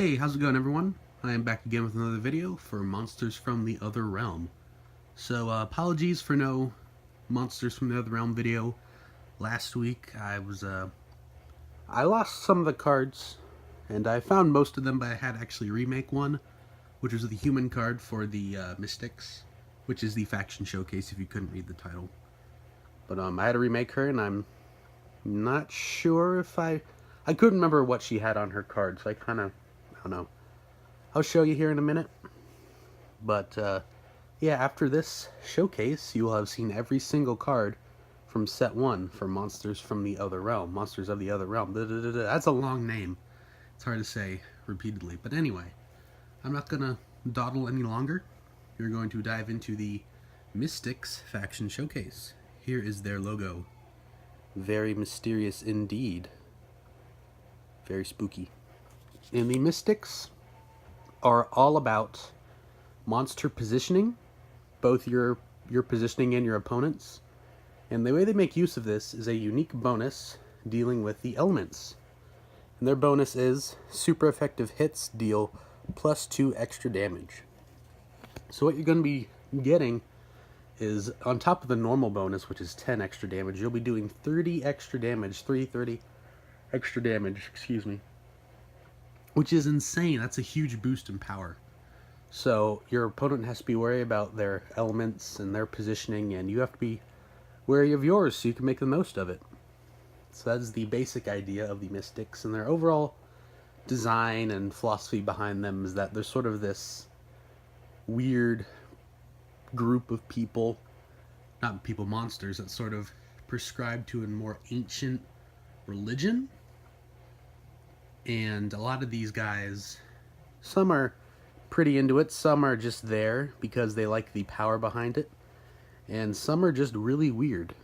Hey, how's it going, everyone? I am back again with another video for Monsters from the Other Realm. So, apologies for no Monsters from the Other Realm video last week. I lost some of the cards, and I found most of them, but I had to actually remake one, which was the human card for the Mystics, which is the faction showcase if you couldn't read the title. But I had to remake her, and I'm not sure if I couldn't remember what she had on her card, so I don't know. I'll show you here in a minute. But, yeah, after this showcase, you will have seen every single card from set 1 for Monsters from the Other Realm. Monsters of the Other Realm. That's a long name. It's hard to say repeatedly. But anyway, I'm not going to dawdle any longer. We're going to dive into the Mystics faction showcase. Here is their logo. Very mysterious indeed. Very spooky. And the Mystics are all about monster positioning, both your positioning and your opponent's. And the way they make use of this is a unique bonus dealing with the elements. And their bonus is super effective hits deal +2 extra damage. So what you're going to be getting is, on top of the normal bonus, which is 10 extra damage, you'll be doing 30 extra damage, 30 extra damage, excuse me. Which is insane. That's a huge boost in power. So your opponent has to be wary about their elements and their positioning, and you have to be wary of yours so you can make the most of it. So that's the basic idea of the Mystics, and their overall design and philosophy behind them is that they're sort of this weird group of people, not people, monsters, that sort of prescribe to a more ancient religion. And a lot of these guys, some are pretty into it, some are just there because they like the power behind it, and some are just really weird.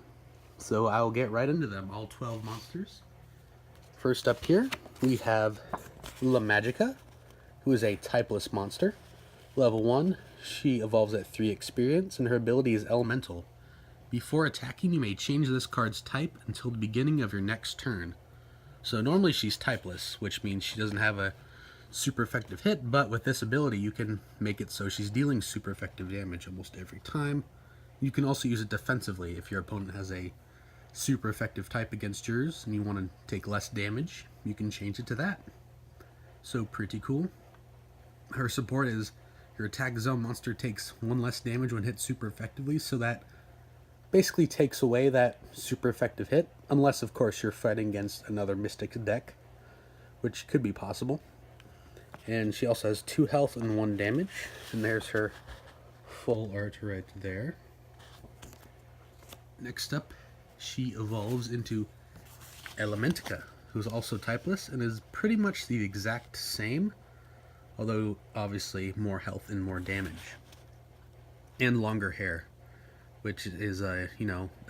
So I'll get right into them, all 12 monsters. First up here, we have Sala Magica, who is a typeless monster. Level 1, she evolves at 3 experience, and her ability is Elemental. Before attacking, you may change this card's type until the beginning of your next turn. So normally she's typeless, which means she doesn't have a super effective hit, but with this ability you can make it so she's dealing super effective damage almost every time. You can also use it defensively if your opponent has a super effective type against yours and you want to take less damage, you can change it to that. So pretty cool. Her support is your attack zone monster takes 1 less damage when hit super effectively, so that basically takes away that super effective hit, unless of course you're fighting against another Mystic deck, which could be possible. And she also has 2 health and 1 damage, and there's her full art right there. Next up, she evolves into Elementa, who's also typeless and is pretty much the exact same, although obviously more health and more damage, and longer hair, which is a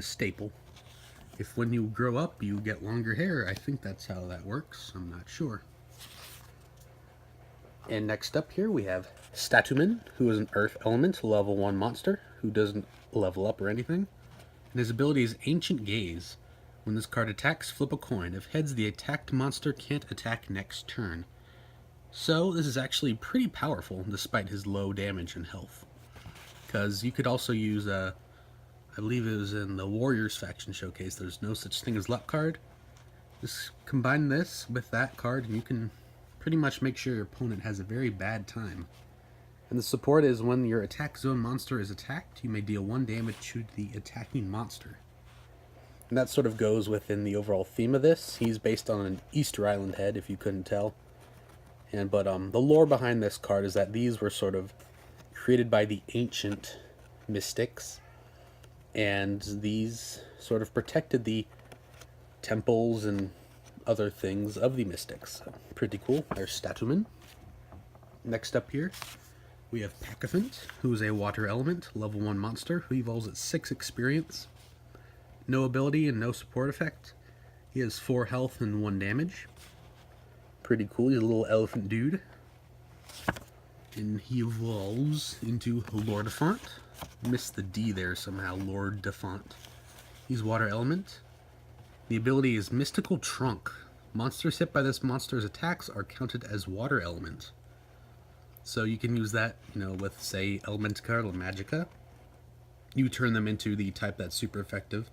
staple. If when you grow up you get longer hair, I think that's how that works. I'm not sure. And next up here we have Statumen, who is an Earth Element level 1 monster who doesn't level up or anything. And his ability is Ancient Gaze. When this card attacks, flip a coin. If heads, the attacked monster can't attack next turn. So this is actually pretty powerful despite his low damage and health. Because you could also use I believe it was in the Warriors faction showcase, there's no such thing as luck card. Just combine this with that card and you can pretty much make sure your opponent has a very bad time. And the support is when your attack zone monster is attacked, you may deal 1 damage to the attacking monster. And that sort of goes within the overall theme of this. He's based on an Easter Island head, if you couldn't tell. But the lore behind this card is that these were sort of created by the ancient Mystics, and these sort of protected the temples and other things of the Mystics. So, pretty cool. There's Statumen. Next up here, we have Peck Offense, who is a water element, level 1 monster, who evolves at 6 experience. No ability and no support effect. He has 4 health and 1 damage. Pretty cool. He's a little elephant dude. And he evolves into Lord Diffent. Missed the D there somehow. Lord Diffent. He's water element. The ability is Mystical Trunk. Monsters hit by this monster's attacks are counted as water element. So you can use that, with, say, Elementa or Magica. You turn them into the type that's super effective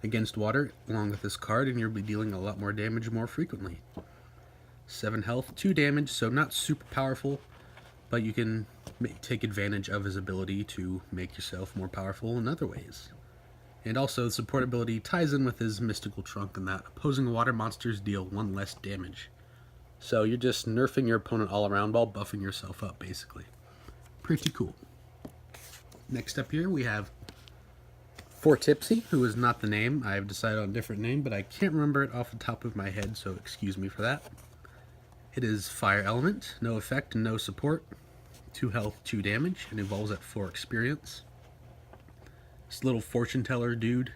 against water, along with this card, and you'll be dealing a lot more damage more frequently. 7 health, 2 damage, so not super powerful, but you can take advantage of his ability to make yourself more powerful in other ways. And also, the support ability ties in with his mystical trunk in that opposing water monsters deal 1 less damage. So you're just nerfing your opponent all around while buffing yourself up, basically. Pretty cool. Next up here, we have for Tipsy, who is not the name. I've decided on a different name, but I can't remember it off the top of my head, so excuse me for that. It is Fire Element, no effect, no support, 2 health, 2 damage, and evolves at 4 experience. This little fortune teller dude,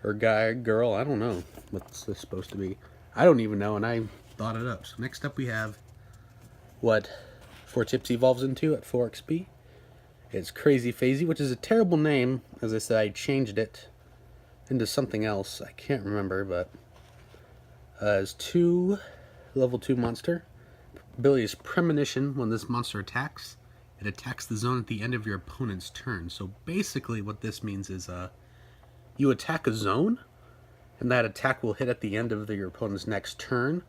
or guy, girl, I don't know what's this supposed to be. I don't even know, and I thought it up. So next up we have what For Tipsy evolves into at 4 XP. It's Crazy Phasey, which is a terrible name. As I said, I changed it into something else. I can't remember, but it's 2 level 2 monster. Ability is Premonition. When this monster attacks, it attacks the zone at the end of your opponent's turn. So basically what this means is you attack a zone, and that attack will hit at the end of your opponent's next turn.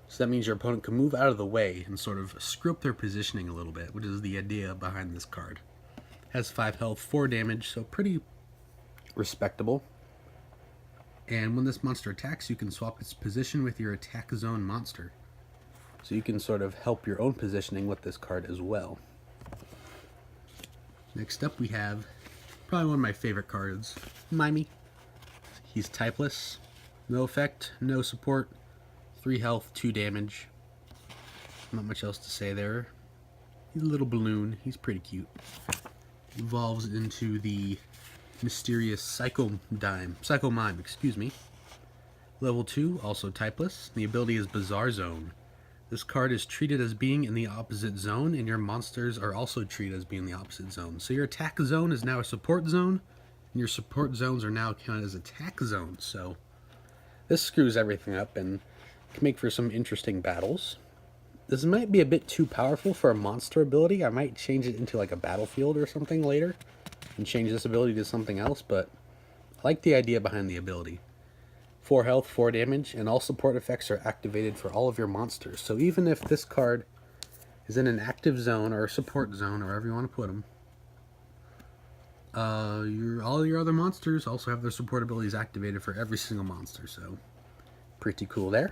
So that means your opponent can move out of the way and sort of screw up their positioning a little bit, which is the idea behind this card. Has 5 health, 4 damage, so pretty respectable. And when this monster attacks, you can swap its position with your attack zone monster. So you can sort of help your own positioning with this card as well. Next up we have probably one of my favorite cards, Mimey. He's typeless, no effect, no support, 3 health, 2 damage. Not much else to say there. He's a little balloon, he's pretty cute. Evolves into the mysterious Psycho-Mime, Level 2, also typeless. The ability is Bizarre Zone. This card is treated as being in the opposite zone, and your monsters are also treated as being in the opposite zone. So your attack zone is now a support zone, and your support zones are now counted as attack zones. So this screws everything up and can make for some interesting battles. This might be a bit too powerful for a monster ability. I might change it into like a battlefield or something later and change this ability to something else, but I like the idea behind the ability. 4 health, 4 damage, and all support effects are activated for all of your monsters. So even if this card is in an active zone or a support zone, or wherever you want to put them, all your other monsters also have their support abilities activated for every single monster. So pretty cool there.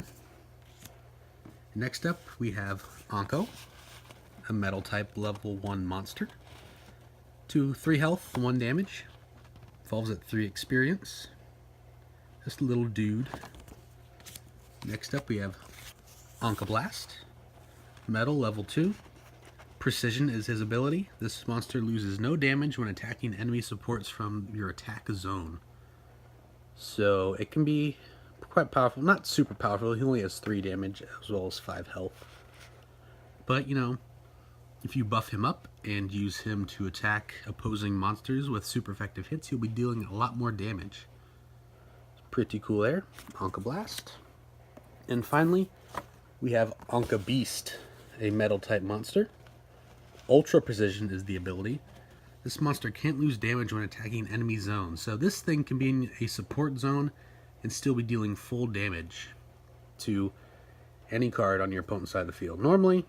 Next up, we have Unka, a metal type level 1 monster. 3 health, 1 damage. Evolves at 3 experience. Just a little dude. Next up, we have Unka Blast, metal level 2. Precision is his ability. This monster loses no damage when attacking enemy supports from your attack zone. So it can be quite powerful. Not super powerful. He only has 3 damage as well as 5 health. But, if you buff him up and use him to attack opposing monsters with super effective hits, you'll be dealing a lot more damage. Pretty cool there. Unka Blast. And finally, we have Unka Beast, a metal type monster. Ultra Precision is the ability. This monster can't lose damage when attacking enemy zones. So this thing can be in a support zone and still be dealing full damage to any card on your opponent's side of the field normally.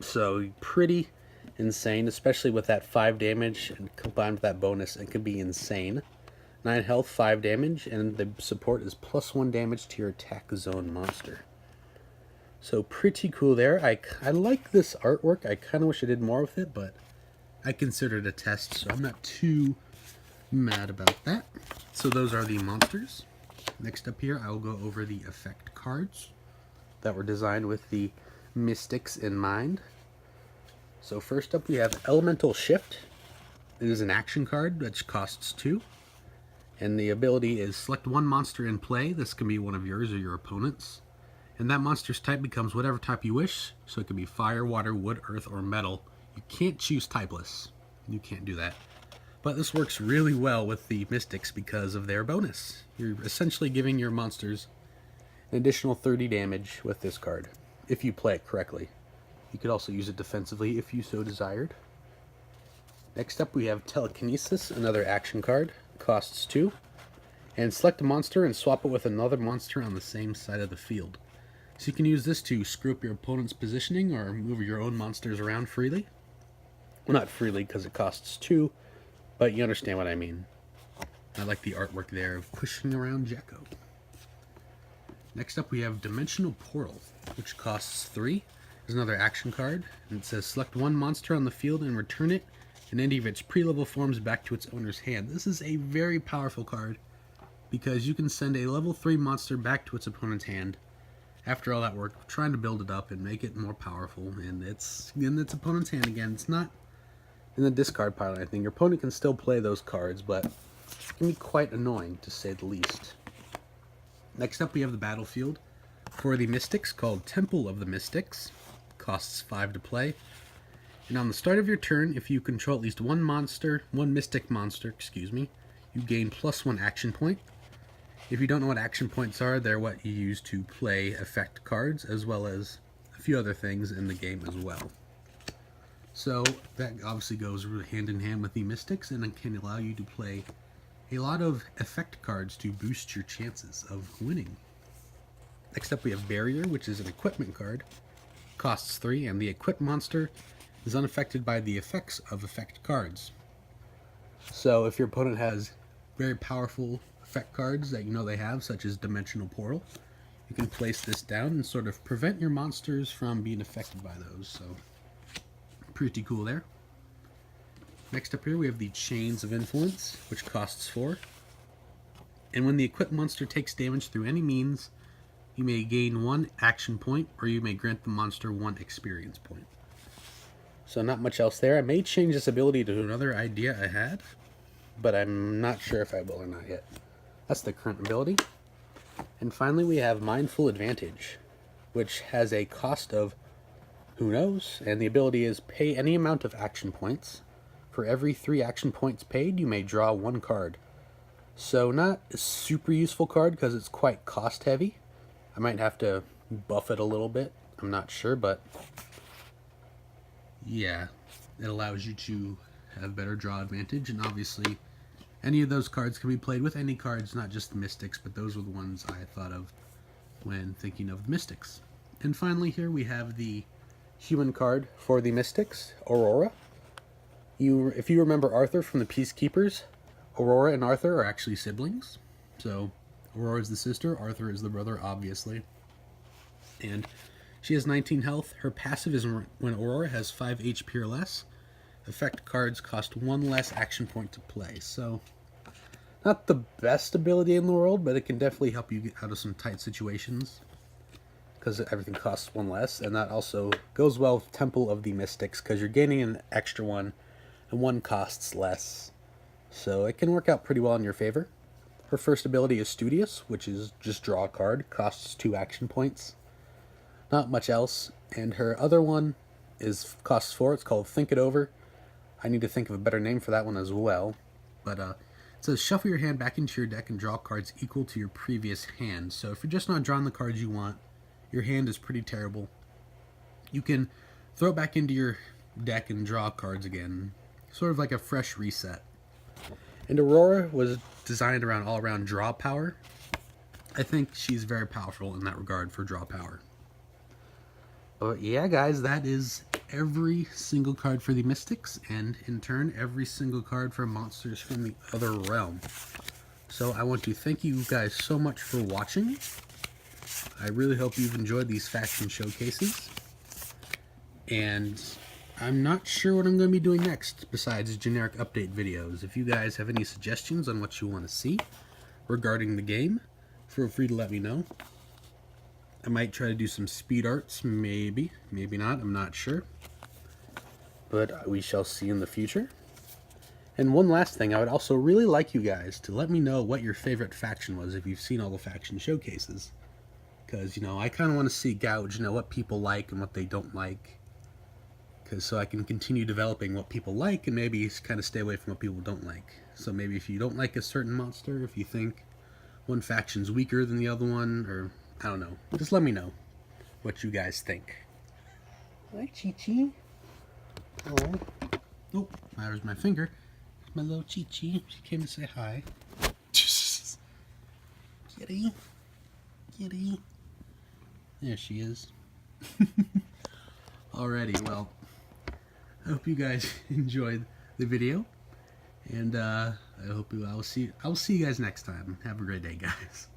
So pretty insane, especially with that 5 damage and combined with that bonus, it could be insane. 9 health, 5 damage, and the support is +1 damage to your attack zone monster. So pretty cool there. I like this artwork. I kind of wish I did more with it, but I consider it a test, so I'm not too mad about that. So those are the monsters. Next up here, I will go over the effect cards that were designed with the mystics in mind. So first up, we have Elemental Shift. It is an action card which costs 2. And the ability is select 1 monster in play. This can be one of yours or your opponent's. And that monster's type becomes whatever type you wish. So it can be fire, water, wood, earth, or metal. You can't choose typeless. You can't do that. But this works really well with the mystics because of their bonus. You're essentially giving your monsters an additional 30 damage with this card, if you play it correctly. You could also use it defensively if you so desired. Next up we have Telekinesis, another action card, costs 2. And select a monster and swap it with another monster on the same side of the field. So you can use this to screw up your opponent's positioning or move your own monsters around freely. Well, not freely because it costs 2, but you understand what I mean. I like the artwork there of pushing around Jacko. Next up we have Dimensional Portal, which costs 3. There's another action card, and it says select one monster on the field and return it in any of its pre-level forms back to its owner's hand. This is a very powerful card because you can send a level 3 monster back to its opponent's hand after all that work, trying to build it up and make it more powerful, and it's in its opponent's hand again. It's not in the discard pile or anything. Your opponent can still play those cards, but it can be quite annoying to say the least. Next up we have the battlefield for the Mystics, called Temple of the Mystics. Costs 5 to play. And on the start of your turn, if you control at least one mystic monster, you gain +1 action point. If you don't know what action points are, they're what you use to play effect cards, as well as a few other things in the game as well. So that obviously goes hand in hand with the Mystics, and it can allow you to play a lot of effect cards to boost your chances of winning. Next up we have Barrier, which is an equipment card. Costs 3, and the equipped monster is unaffected by the effects of effect cards. So if your opponent has very powerful effect cards that you know they have, such as Dimensional Portal, you can place this down and sort of prevent your monsters from being affected by those. So pretty cool there. Next up here we have the Chains of Influence, which costs 4. And when the equipped monster takes damage through any means, you may gain 1 action point, or you may grant the monster 1 experience point. So not much else there. I may change this ability to another idea I had, but I'm not sure if I will or not yet. That's the current ability. And finally we have Mindful Advantage, which has a cost of who knows, and the ability is pay any amount of action points. For every 3 action points paid, you may draw 1 card. So not a super useful card because it's quite cost heavy. I might have to buff it a little bit. I'm not sure, but yeah, it allows you to have better draw advantage, and obviously any of those cards can be played with any cards, not just the Mystics, but those were the ones I thought of when thinking of the Mystics. And finally here we have the human card for the Mystics, Aurora. If you remember Arthur from the Peacekeepers, Aurora and Arthur are actually siblings. So Aurora is the sister, Arthur is the brother, obviously. And she has 19 health. Her passive is when Aurora has 5 HP or less. Effect cards cost 1 less action point to play. So not the best ability in the world, but it can definitely help you get out of some tight situations, because everything costs 1 less. And that also goes well with Temple of the Mystics, because you're gaining an extra 1, and 1 costs less. So it can work out pretty well in your favor. Her first ability is Studious, which is just draw a card, costs 2 action points. Not much else. And her other one costs 4, it's called Think It Over. I need to think of a better name for that one as well. But it says shuffle your hand back into your deck and draw cards equal to your previous hand. So if you're just not drawing the cards you want, your hand is pretty terrible, you can throw it back into your deck and draw cards again. Sort of like a fresh reset. And Aurora was designed around all-around draw power. I think she's very powerful in that regard for draw power. But yeah, guys, that is every single card for the Mystics, and in turn, every single card for monsters from the other realm. So I want to thank you guys so much for watching. I really hope you've enjoyed these faction showcases. And I'm not sure what I'm going to be doing next besides generic update videos. If you guys have any suggestions on what you want to see regarding the game, feel free to let me know. I might try to do some speed arts, maybe not, I'm not sure. But we shall see in the future. And one last thing, I would also really like you guys to let me know what your favorite faction was if you've seen all the faction showcases. Because, I kind of want to see gauge, what people like and what they don't like. So I can continue developing what people like and maybe kind of stay away from what people don't like. So maybe if you don't like a certain monster, if you think one faction's weaker than the other one, or I don't know. Just let me know what you guys think. Hi, Chi-Chi. Oh. Oh, there's my finger. My little Chi-Chi. She came to say hi. Kitty. Kitty. There she is. Alrighty, well, I hope you guys enjoyed the video. And I will see you guys next time. Have a great day, guys.